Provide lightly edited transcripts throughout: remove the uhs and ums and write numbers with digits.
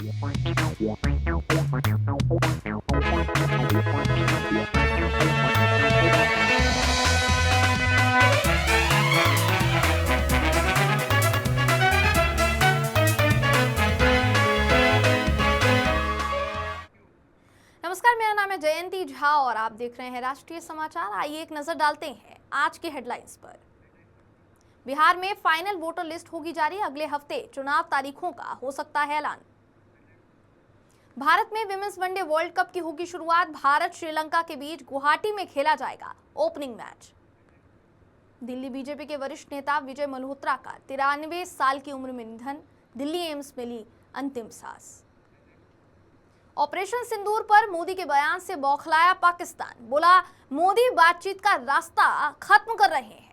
नमस्कार, मेरा नाम है जयंती झा और आप देख रहे हैं राष्ट्रीय समाचार। आइए एक नजर डालते हैं आज की हेडलाइंस पर। बिहार में फाइनल वोटर लिस्ट होगी जारी, अगले हफ्ते चुनाव तारीखों का हो सकता है ऐलान। भारत में विमेंस वनडे वर्ल्ड कप की होगी शुरुआत, भारत श्रीलंका के बीच गुवाहाटी में खेला जाएगा ओपनिंग मैच। दिल्ली बीजेपी के वरिष्ठ नेता विजय मल्होत्रा का 93 साल की उम्र में निधन, दिल्ली एम्स में ली अंतिम सांस। ऑपरेशन सिंदूर पर मोदी के बयान से बौखलाया पाकिस्तान, बोला मोदी बातचीत का रास्ता खत्म कर रहे हैं।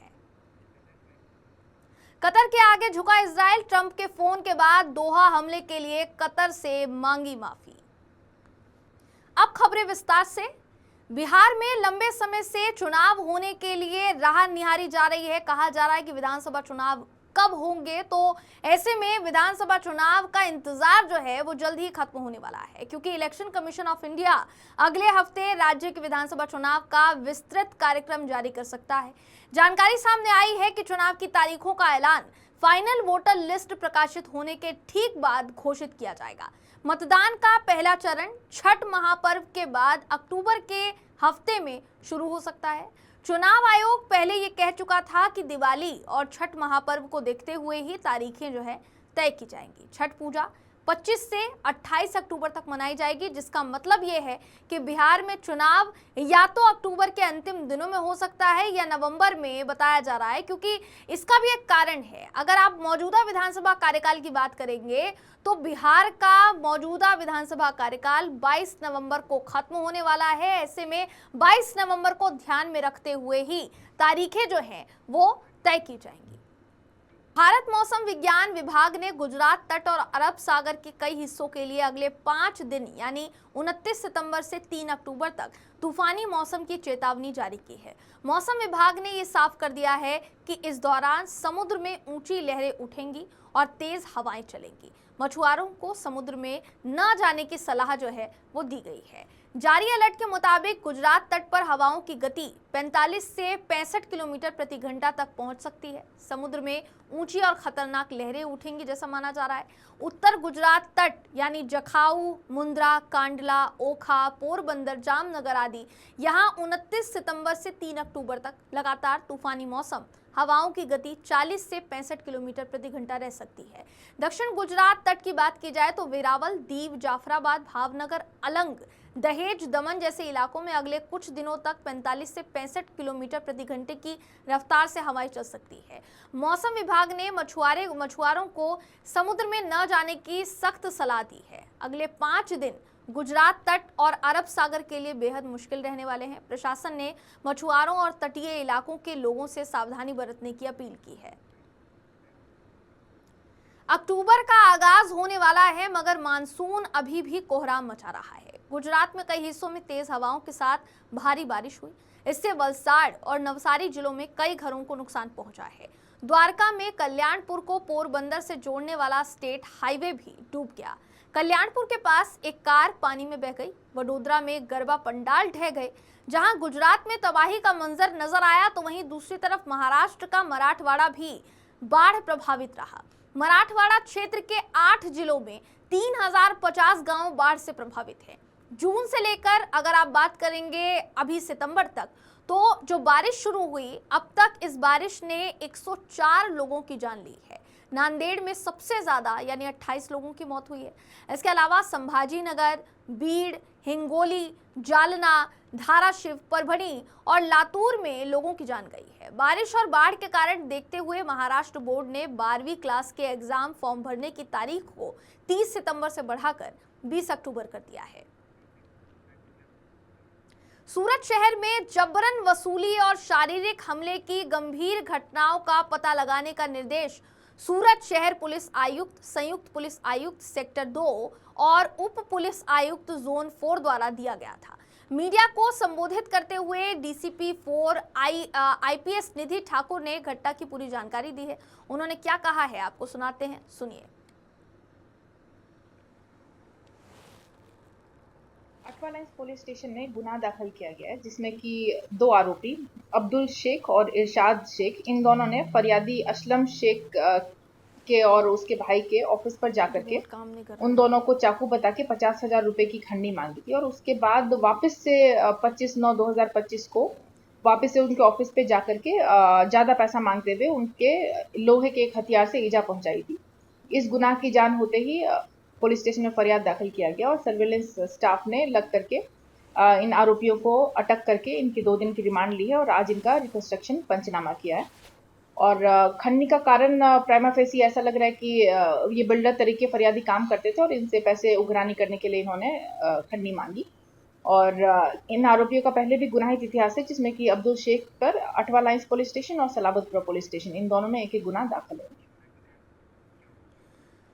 कतर के आगे झुका इजराइल, ट्रंप के फोन के बाद दोहा हमले के लिए कतर से मांगी माफी। अब खबरें विस्तार से। बिहार में लंबे समय से चुनाव होने के लिए राह निहारी जा रही है। कहा जा रहा है कि विधानसभा चुनाव कब होंगे, तो ऐसे में विधानसभा चुनाव का इंतजार जो है वो जल्द ही खत्म होने वाला है, क्योंकि इलेक्शन कमीशन ऑफ इंडिया अगले हफ्ते राज्य के विधानसभा चुनाव का विस्तृत कार्यक्रम जारी कर सकता है। जानकारी सामने आई है कि चुनाव की तारीखों का ऐलान फाइनल वोटर लिस्ट प्रकाशित होने के ठीक बाद घोषित किया जाएगा। मतदान का पहला चरण छठ महापर्व के बाद अक्टूबर के हफ्ते में शुरू हो सकता है। चुनाव आयोग पहले ये कह चुका था कि दिवाली और छठ महापर्व को देखते हुए ही तारीखें जो है तय की जाएंगी। छठ पूजा 25 से 28 अक्टूबर तक मनाई जाएगी, जिसका मतलब ये है कि बिहार में चुनाव या तो अक्टूबर के अंतिम दिनों में हो सकता है या नवंबर में बताया जा रहा है, क्योंकि इसका भी एक कारण है। अगर आप मौजूदा विधानसभा कार्यकाल की बात करेंगे तो बिहार का मौजूदा विधानसभा कार्यकाल 22 नवंबर को खत्म होने वाला है। ऐसे में 22 नवंबर को ध्यान में रखते हुए ही तारीखें जो हैं वो तय की जाएंगी। भारत मौसम विज्ञान विभाग ने गुजरात तट और अरब सागर के कई हिस्सों के लिए अगले 5 दिन यानी 29 सितंबर से 3 अक्टूबर तक तूफानी मौसम की चेतावनी जारी की है। मौसम विभाग ने ये साफ कर दिया है कि इस दौरान समुद्र में ऊंची लहरें उठेंगी और तेज हवाएं चलेंगी। मछुआरों को समुद्र में न जाने की सलाह जो है वो दी गई है। जारी अलर्ट के मुताबिक गुजरात तट पर हवाओं की गति 45 से 65 किलोमीटर प्रति घंटा तक पहुंच सकती है। समुद्र में ऊंची और खतरनाक लहरें उठेंगी जैसा माना जा रहा है। उत्तर गुजरात तट यानी जखाऊ, मुंद्रा, कांडला, ओखा, पोरबंदर, जामनगर आदि यहां 29 सितंबर से 3 अक्टूबर तक लगातार तूफानी मौसम, हवाओं की गति 40 से 65 किलोमीटर प्रति घंटा रह सकती है। दक्षिण गुजरात तट की बात की जाए तो वेरावल, दीव, जाफराबाद, भावनगर, अलंग, दहेज, दमन जैसे इलाकों में अगले कुछ दिनों तक 45 से 65 किलोमीटर प्रति घंटे की रफ्तार से हवाएं चल सकती है। मौसम विभाग ने मछुआरों को समुद्र में न जाने की सख्त सलाह दी है। अगले 5 दिन गुजरात तट और अरब सागर के लिए बेहद मुश्किल रहने वाले हैं। प्रशासन ने मछुआरों और तटीय इलाकों के लोगों से सावधानी बरतने की अपील की है। अक्टूबर का आगाज होने वाला है, मगर मानसून अभी भी कोहराम मचा रहा है। गुजरात में कई हिस्सों में तेज हवाओं के साथ भारी बारिश हुई। इससे वलसाड़ और नवसारी जिलों में कई घरों को नुकसान पहुंचा है। द्वारका में कल्याणपुर को पोरबंदर से जोड़ने वाला स्टेट हाईवे भी डूब गया। कल्याणपुर के पास एक कार पानी में बह गई। वडोदरा में गरबा पंडाल ढह गए। जहां गुजरात में तबाही का मंजर नजर आया, तो वहीं दूसरी तरफ महाराष्ट्र का मराठवाड़ा भी बाढ़ प्रभावित रहा। मराठवाड़ा क्षेत्र के 8 जिलों में 3050 गांव बाढ़ से प्रभावित हैं। जून से लेकर अगर आप बात करेंगे अभी सितंबर तक, तो जो बारिश शुरू हुई अब तक इस बारिश ने 104 लोगों की जान ली है। नांदेड़ में सबसे ज्यादा यानी 28 लोगों की मौत हुई है। इसके अलावा संभाजी नगर, बीड़, हिंगोली, जालना, धाराशिव, परभणी और लातूर में लोगों की जान गई है। बारिश और बाढ़ के कारण देखते हुए महाराष्ट्र बोर्ड ने 12वीं क्लास के एग्जाम फॉर्म भरने की तारीख को 30 सितंबर से बढ़ाकर 20 अक्टूबर कर दिया है। सूरत शहर में जबरन वसूली और शारीरिक हमले की गंभीर घटनाओं का पता लगाने का निर्देश सूरत शहर पुलिस आयुक्त, संयुक्त पुलिस आयुक्त सेक्टर 2 और उप पुलिस आयुक्त जोन 4 द्वारा दिया गया था। मीडिया को संबोधित करते हुए डीसीपी 4 आईपीएस निधि ठाकुर ने घटना की पूरी जानकारी दी है। उन्होंने क्या कहा है आपको सुनाते हैं, सुनिए। अठवा लाइन्स पुलिस स्टेशन में गुनाह दाखिल किया गया है, जिसमें कि 2 आरोपी अब्दुल शेख और इरशाद शेख, इन दोनों ने फरियादी असलम शेख के और उसके भाई के ऑफिस पर जाकर के उन दोनों को चाकू बता के 50,000 रुपए की खंडनी मांगी थी। और उसके बाद वापस से 25/9/2025 को वापस से उनके ऑफिस पे जाकर के ज़्यादा पैसा मांगते हुए उनके लोहे के एक हथियार से ईजा पहुंचाई थी। इस गुनाह की जान होते ही पुलिस स्टेशन में फरियाद दाखिल किया गया और सर्विलेंस स्टाफ ने लग करके इन आरोपियों को अटक करके इनकी 2 दिन की रिमांड ली है और आज इनका रिकंस्ट्रक्शन पंचनामा किया है। और खंडनी का कारण प्राइमा फेसी ऐसा लग रहा है कि ये बिल्डर तरीके फरियादी काम करते थे और इनसे पैसे उगरानी करने के लिए इन्होंने खंडनी मांगी। और इन आरोपियों का पहले भी गुनाहित इतिहास है, जिसमें कि अब्दुल शेख पर अठवा लाइन्स पुलिस स्टेशन और सलाबतपुरा पुलिस स्टेशन, इन दोनों में एक गुनाह दाखिल है।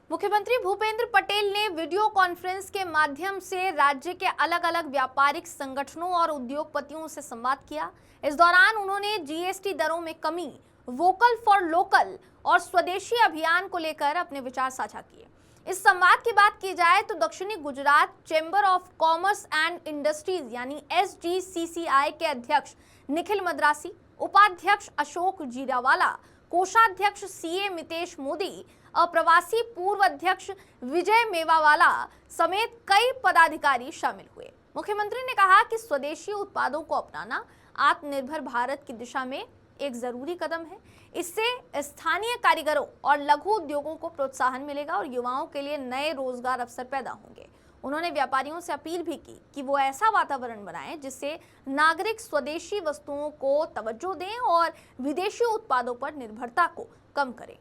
मुख्यमंत्री भूपेंद्र पटेल ने वीडियो कॉन्फ्रेंस के माध्यम से राज्य के अलग अलग व्यापारिक संगठनों और उद्योगपतियों से संवाद किया। इस दौरान उन्होंने जीएसटी दरों में कमी, वोकल फॉर लोकल और स्वदेशी अभियान को लेकर अपने विचार साझा किए। इस संवाद की बात की जाए तो दक्षिणी Gujarat chamber of commerce and industries यानी SGCCI के अध्यक्ष निखिल मद्रासी, उपाध्यक्ष अशोक जीरावाला, कोषाध्यक्ष CA मितेश मोदी, अप्रवासी पूर्व अध्यक्ष विजय मेवावाला समेत कई पदाधिकारी शामिल हुए। मुख्यमंत्री ने कहा कि स्वदेशी उत्पादों को अपनाना आत्मनिर्भर भारत की दिशा में एक जरूरी कदम है। इससे स्थानीय कारीगरों और लघु उद्योगों को प्रोत्साहन मिलेगा और युवाओं के लिए नए रोजगार अवसर पैदा होंगे। उन्होंने व्यापारियों से अपील भी की कि वो ऐसा वातावरण बनाएं जिससे नागरिक स्वदेशी वस्तुओं को तवज्जो दें और विदेशी उत्पादों पर निर्भरता को कम करें।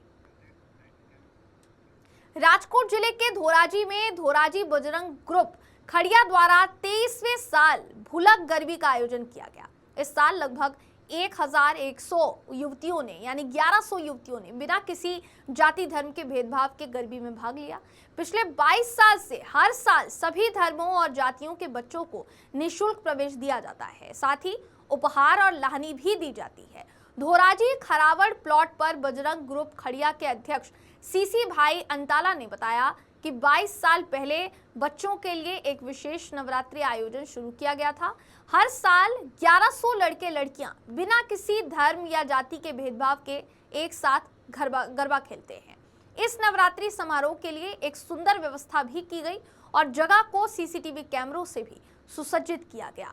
राजकोट जिले के धोराजी में धोराजी बजरंग ग्रुप खड़िया द्वारा 23वें साल भुलक गरबी का आयोजन किया गया। इस साल लगभग 1100 युवतियों ने यानी 1100 युवतियों ने बिना किसी जाति धर्म के भेदभाव के गरबी में भाग लिया। पिछले 22 साल से हर साल सभी धर्मों और जातियों के बच्चों को निःशुल्क प्रवेश दिया जाता है, साथ ही उपहार और लाहनी भी दी जाती है। धोराजी खरावड़ प्लॉट पर बजरंग ग्रुप खड़िया के अध्यक्ष सीसी भाई अंताला ने बताया कि 22 साल पहले बच्चों के लिए एक विशेष नवरात्रि आयोजन शुरू किया गया था। हर साल 1100 लड़के लड़कियां बिना किसी धर्म या जाति के भेदभाव के एक साथ गरबा खेलते हैं। इस नवरात्रि समारोह के लिए एक सुंदर व्यवस्था भी की गई और जगह को CCTV कैमरों से भी सुसज्जित किया गया।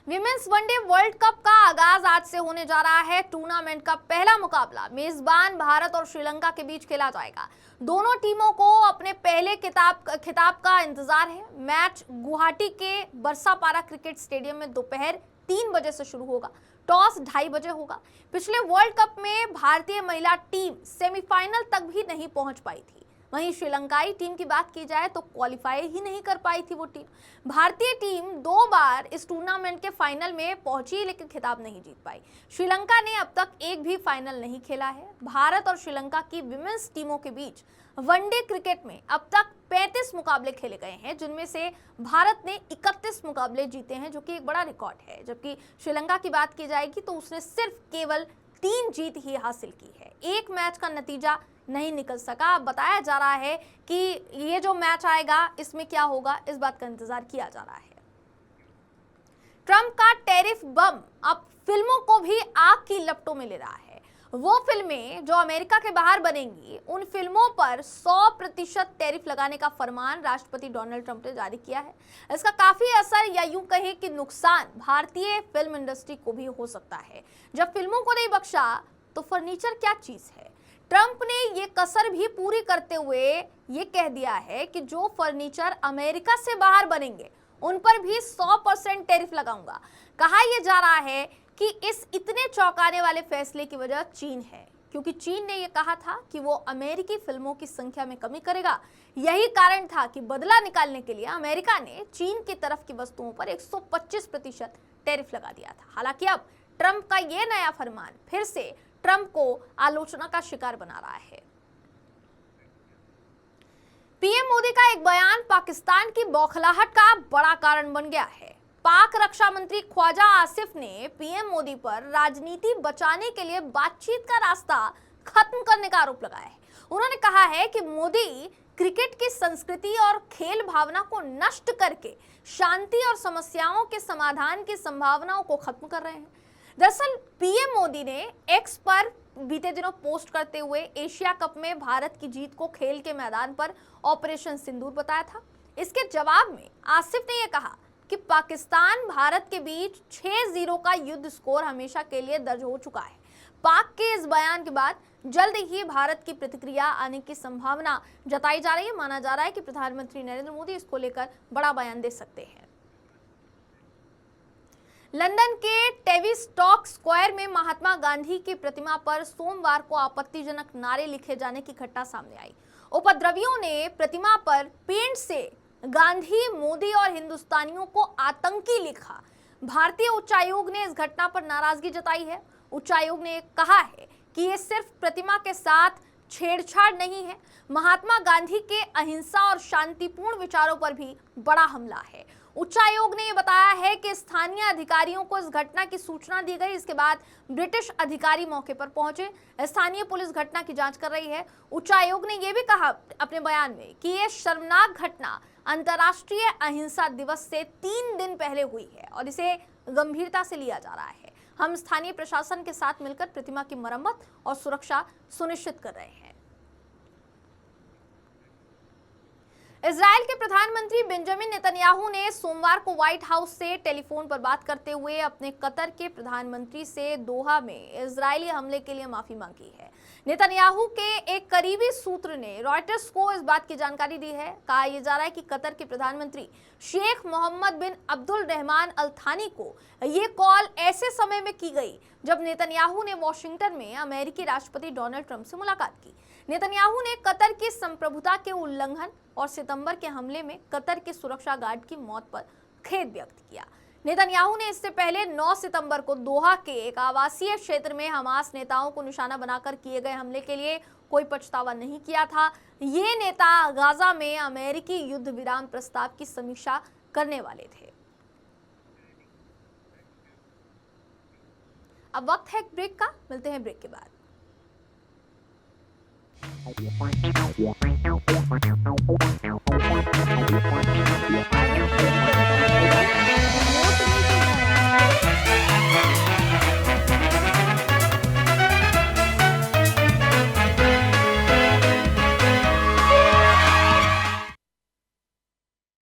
विमेंस वनडे वर्ल्ड कप का आगाज आज से होने जा रहा है। टूर्नामेंट का पहला मुकाबला मेजबान भारत और श्रीलंका के बीच खेला जाएगा। दोनों टीमों को अपने पहले खिताब का इंतजार है। मैच गुवाहाटी के बरसापारा क्रिकेट स्टेडियम में दोपहर 3 बजे से शुरू होगा। टॉस 2:30 बजे होगा। पिछले वर्ल्ड कप में भारतीय महिला टीम सेमीफाइनल तक भी नहीं पहुंच पाई थी। वहीं श्रीलंकाई टीम की बात की जाए तो क्वालिफाई ही नहीं कर पाई थी वो टीम। भारतीय टीम 2 बार इस टूर्नामेंट के फाइनल में पहुंची लेकिन खिताब नहीं जीत पाई। श्रीलंका ने अब तक एक भी फाइनल नहीं खेला है। भारत और श्रीलंका की विमेंस टीमों के बीच वनडे क्रिकेट में अब तक 35 मुकाबले खेले गए हैं, जिनमें से भारत ने 31 मुकाबले जीते हैं, जो कि एक बड़ा रिकॉर्ड है। जबकि श्रीलंका की बात की जाएगी तो उसने सिर्फ केवल 3 जीत ही हासिल की है। एक मैच का नतीजा नहीं निकल सका। बताया जा रहा है कि ये जो मैच आएगा इसमें क्या होगा, इस बात का इंतजार किया जा रहा है। ट्रंप का टैरिफ बम अब फिल्मों को भी आग की लपटों में ले रहा है। वो फिल्में जो अमेरिका के बाहर बनेंगी, उन फिल्मों पर 100% टैरिफ लगाने का फरमान राष्ट्रपति डोनाल्ड ट्रंप ने जारी किया है। इसका काफी असर या यूं कहें कि नुकसान भारतीय फिल्म इंडस्ट्री को भी हो सकता है। जब फिल्मों को नहीं बख्शा तो फर्नीचर क्या चीज है। ट्रंप ने ये कसर भी पूरी करते हुए ये कह दिया है कि जो फर्नीचर अमेरिका से बाहर बनेंगे उन पर भी 100% टैरिफ लगाऊंगा। कहा यह जा रहा है कि इस इतने चौंकाने वाले फैसले की वजह चीन है, क्योंकि चीन ने यह कहा था कि वो अमेरिकी फिल्मों की संख्या में कमी करेगा। यही कारण था कि बदला निकालने के लिए अमेरिका ने चीन की तरफ की वस्तुओं पर 125% टैरिफ लगा दिया था। हालांकि अब ट्रंप का यह नया फरमान फिर से ट्रंप को आलोचना का शिकार बना रहा है। पीएम मोदी का एक बयान पाकिस्तान की बौखलाहट का बड़ा कारण बन गया है। पाक रक्षा मंत्री ख्वाजा आसिफ ने पीएम मोदी पर राजनीति बचाने के लिए बातचीत का रास्ता खत्म करने का आरोप लगाया है। उन्होंने कहा है कि मोदी क्रिकेट की संस्कृति और खेल भावना को नष्ट करके शांति और समस्याओं के समाधान की संभावनाओं को खत्म कर रहे हैं। दरअसल पीएम मोदी ने एक्स पर बीते दिनों पोस्ट करते हुए एशिया कप में भारत की जीत को खेल के मैदान पर ऑपरेशन सिंदूर बताया था। इसके जवाब में आसिफ ने यह कहा कि पाकिस्तान भारत के बीच 6-0 का युद्ध स्कोर हमेशा के लिए दर्ज हो चुका है। पाक के इस बयान के बाद जल्द ही भारत की प्रतिक्रिया आने की संभावना जताई जा रही है। माना जा रहा है कि प्रधानमंत्री नरेंद्र मोदी इसको लेकर बड़ा बयान दे सकते हैं। लंदन के टेविस्टॉक स्क्वायर में महात्मा गांधी की प्रतिमा पर सोमवार को आपत्तिजनक नारे लिखे जाने की घटना सामने आई। उपद्रवियों ने प्रतिमा पर पेंट से गांधी, मोदी और हिंदुस्तानियों को आतंकी लिखा। भारतीय उच्चायोग ने इस घटना पर नाराजगी जताई है। उच्चायोग ने कहा है कि ये सिर्फ प्रतिमा के साथ छेड़छाड़ नहीं है, महात्मा गांधी के अहिंसा और शांतिपूर्ण विचारों पर भी बड़ा हमला है। उच्चायोग ने यह बताया है कि स्थानीय अधिकारियों को इस घटना की सूचना दी गई। इसके बाद ब्रिटिश अधिकारी मौके पर पहुंचे। स्थानीय पुलिस घटना की जांच कर रही है। उच्चायोग ने यह भी कहा अपने बयान में कि यह शर्मनाक घटना अंतर्राष्ट्रीय अहिंसा दिवस से 3 दिन पहले हुई है और इसे गंभीरता से लिया जा रहा है। हम स्थानीय प्रशासन के साथ मिलकर प्रतिमा की मरम्मत और सुरक्षा सुनिश्चित कर रहे हैं। इजराइल के प्रधानमंत्री बेंजामिन नेतन्याहू ने सोमवार को व्हाइट हाउस से टेलीफोन पर बात करते हुए अपने कतर के प्रधानमंत्री से दोहा में इजरायली हमले के लिए माफी मांगी है। नेतन्याहू के एक करीबी सूत्र ने रॉयटर्स को इस बात की जानकारी दी है। कहा यह जा रहा है कि कतर के प्रधानमंत्री शेख मोहम्मद बिन अब्दुल रहमान अल थानी को ये कॉल ऐसे समय में की गई जब नेतन्याहू ने वॉशिंगटन में अमेरिकी राष्ट्रपति डोनाल्ड ट्रंप से मुलाकात की। नेतन्याहू ने कतर की संप्रभुता के उल्लंघन और सितंबर के हमले में कतर के सुरक्षा गार्ड की मौत पर खेद व्यक्त किया। नेतन्याहू ने इससे पहले 9 सितंबर को दोहा के एक आवासीय क्षेत्र में हमास नेताओं को निशाना बनाकर किए गए हमले के लिए कोई पछतावा नहीं किया था। ये नेता गाजा में अमेरिकी युद्ध विराम प्रस्ताव की समीक्षा करने वाले थे। अब वक्त है एक ब्रेक का, मिलते हैं ब्रेक के बाद।